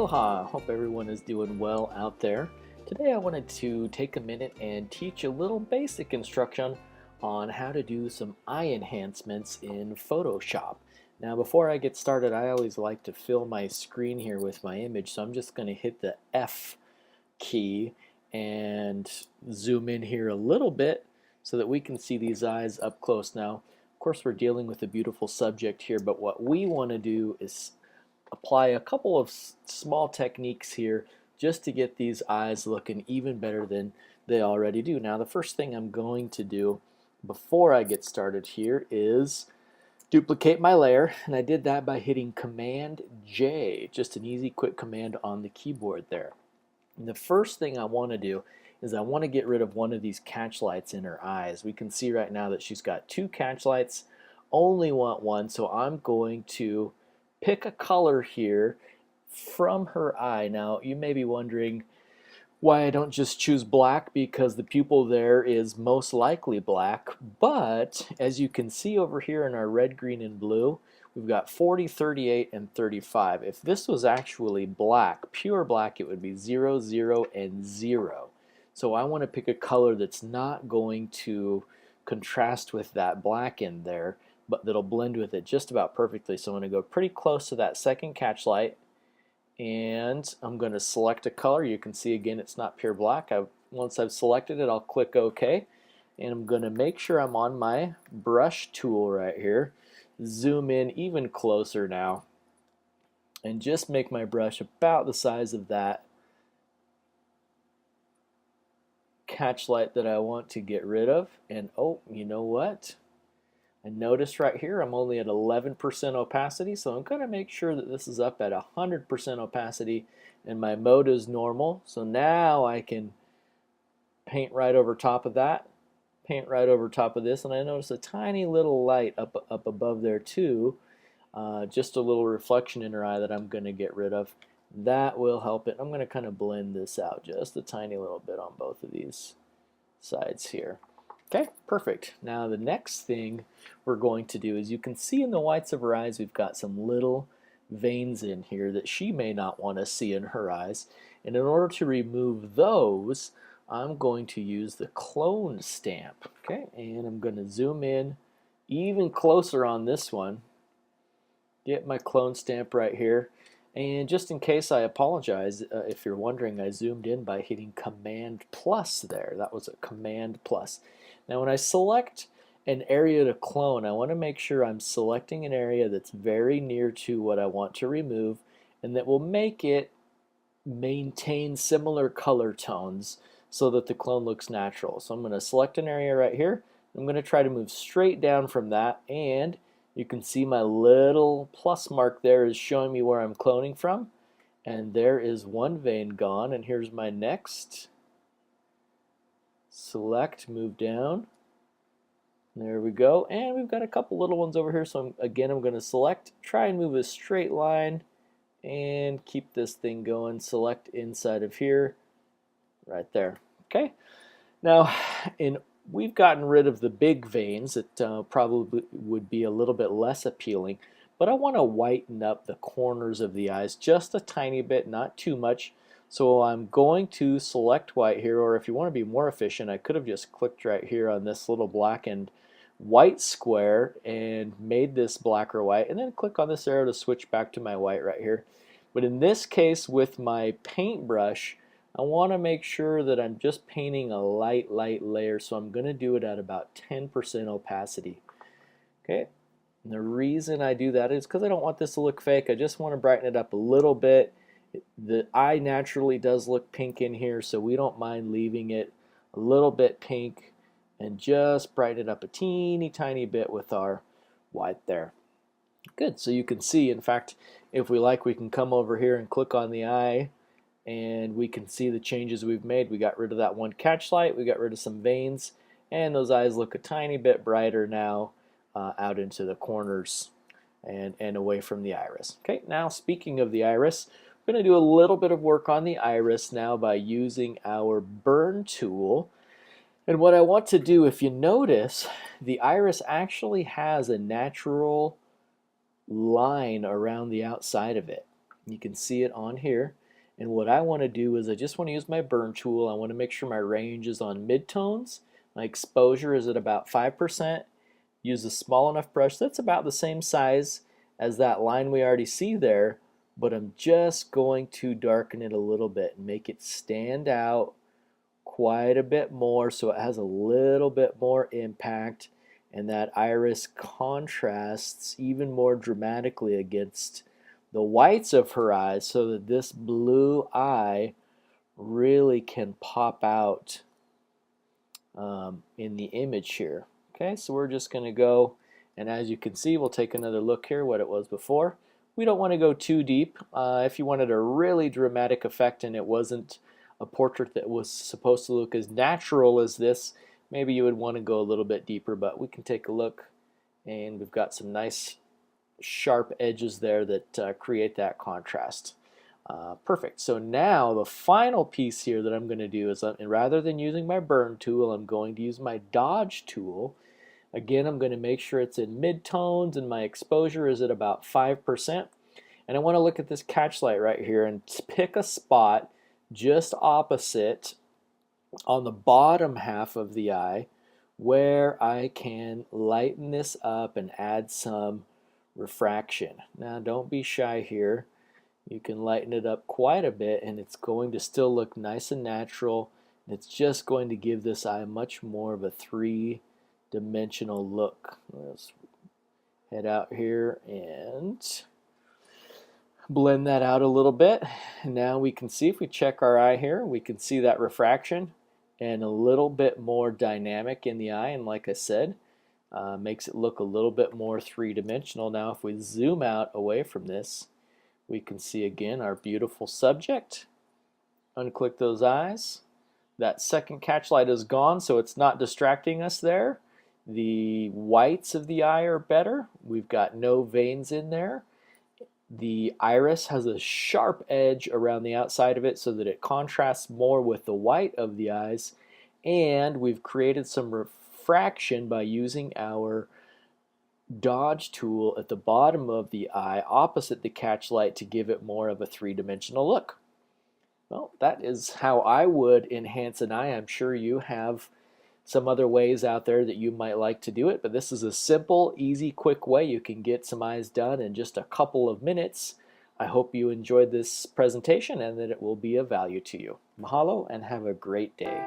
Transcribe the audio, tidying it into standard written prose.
Aloha! Hope everyone is doing well out there. Today I wanted to take a minute and teach a little basic instruction on how to do some eye enhancements in Photoshop. Now before I get started, I always like to fill my screen here with my image, so I'm just going to hit the F key and zoom in here a little bit so that we can see these eyes up close. Now, of course, we're dealing with a beautiful subject here, but what we want to do is apply a couple of small techniques here just to get these eyes looking even better than they already do. Now the first thing I'm going to do before I get started here is duplicate my layer, and I did that by hitting Command J, just an easy quick command on the keyboard there. And the first thing I want to do is I want to get rid of one of these catch lights in her eyes. We can see right now that she's got two catch lights, only want one, so I'm going to pick a color here from her eye. Now you may be wondering why I don't just choose black, because the pupil there is most likely black, but as you can see over here in our red, green, and blue, we've got 40, 38, and 35. If this was actually black, pure black, it would be 0, 0, and 0. So I want to pick a color that's not going to contrast with that black in there, but that'll blend with it just about perfectly. So I'm going to go pretty close to that second catch light, and I'm going to select a color. You can see again it's not pure black. Once I've selected it, I'll click OK, and I'm going to make sure I'm on my brush tool right here. Zoom in even closer now, and just make my brush about the size of that catch light that I want to get rid of. And oh, you know what? I notice right here I'm only at 11% opacity, so I'm going to make sure that this is up at 100% opacity and my mode is normal. So now I can paint right over top of that, paint right over top of this, and I notice a tiny little light up above there too, just a little reflection in her eye that I'm going to get rid of. That will help it. I'm going to kind of blend this out just a tiny little bit on both of these sides here. Okay, perfect. Now the next thing we're going to do is, you can see in the whites of her eyes we've got some little veins in here that she may not want to see in her eyes. And in order to remove those, I'm going to use the clone stamp. Okay, and I'm going to zoom in even closer on this one. Get my clone stamp right here. And just in case, I apologize if you're wondering, I zoomed in by hitting Command plus there. That was a Command plus. Now when I select an area to clone, I want to make sure I'm selecting an area that's very near to what I want to remove, and that will make it maintain similar color tones so that the clone looks natural. So I'm going to select an area right here. I'm going to try to move straight down from that, and you can see my little plus mark there is showing me where I'm cloning from. And there is one vein gone, and here's my next. Select, move down. There we go. And we've got a couple little ones over here, so again I'm going to select, try and move a straight line, and keep this thing going. Select inside of here, right there. Okay. Now, we've gotten rid of the big veins that probably would be a little bit less appealing, but I want to whiten up the corners of the eyes just a tiny bit, not too much. So I'm going to select white here, or if you want to be more efficient, I could have just clicked right here on this little black and white square and made this black or white, and then click on this arrow to switch back to my white right here. But in this case, with my paintbrush, I want to make sure that I'm just painting a light layer, so I'm going to do it at about 10% opacity. Okay, and the reason I do that is because I don't want this to look fake. I just want to brighten it up a little bit. The eye naturally does look pink in here, so we don't mind leaving it a little bit pink and just brighten it up a teeny tiny bit with our white there. Good, so you can see, in fact, if we like, we can come over here and click on the eye, and we can see the changes we've made. We got rid of that one catch light, we got rid of some veins, and those eyes look a tiny bit brighter now out into the corners and away from the iris. Okay, now speaking of the iris, we're going to do a little bit of work on the iris now by using our burn tool. And what I want to do, if you notice, the iris actually has a natural line around the outside of it. You can see it on here. And what I want to do is I just want to use my burn tool. I want to make sure my range is on midtones. My exposure is at about 5%. Use a small enough brush that's about the same size as that line we already see there, but I'm just going to darken it a little bit and make it stand out quite a bit more so it has a little bit more impact, and that iris contrasts even more dramatically against the whites of her eyes so that this blue eye really can pop out in the image here. Okay, so we're just going to go, and as you can see, we'll take another look here what it was before. We don't want to go too deep. If you wanted a really dramatic effect and it wasn't a portrait that was supposed to look as natural as this, maybe you would want to go a little bit deeper, but we can take a look, and we've got some nice sharp edges there that create that contrast. Perfect. So now the final piece here that I'm going to do is, rather than using my burn tool, I'm going to use my dodge tool. Again, I'm going to make sure it's in mid-tones and my exposure is at about 5%. And I want to look at this catch light right here and pick a spot just opposite on the bottom half of the eye where I can lighten this up and add some refraction. Now don't be shy here. You can lighten it up quite a bit and it's going to still look nice and natural. It's just going to give this eye much more of a three-dimensional look. Let's head out here and blend that out a little bit. Now we can see, if we check our eye here, we can see that refraction and a little bit more dynamic in the eye, and like I said, makes it look a little bit more three-dimensional. Now if we zoom out away from this, we can see again our beautiful subject. Unclick those eyes. That second catch light is gone, so it's not distracting us there. The whites of the eye are better. We've got no veins in there. The iris has a sharp edge around the outside of it so that it contrasts more with the white of the eyes, and we've created some refraction by using our dodge tool at the bottom of the eye opposite the catch light to give it more of a three-dimensional look. Well, that is how I would enhance an eye. I'm sure you have some other ways out there that you might like to do it, but this is a simple, easy, quick way you can get some eyes done in just a couple of minutes. I hope you enjoyed this presentation and that it will be of value to you. Mahalo and have a great day.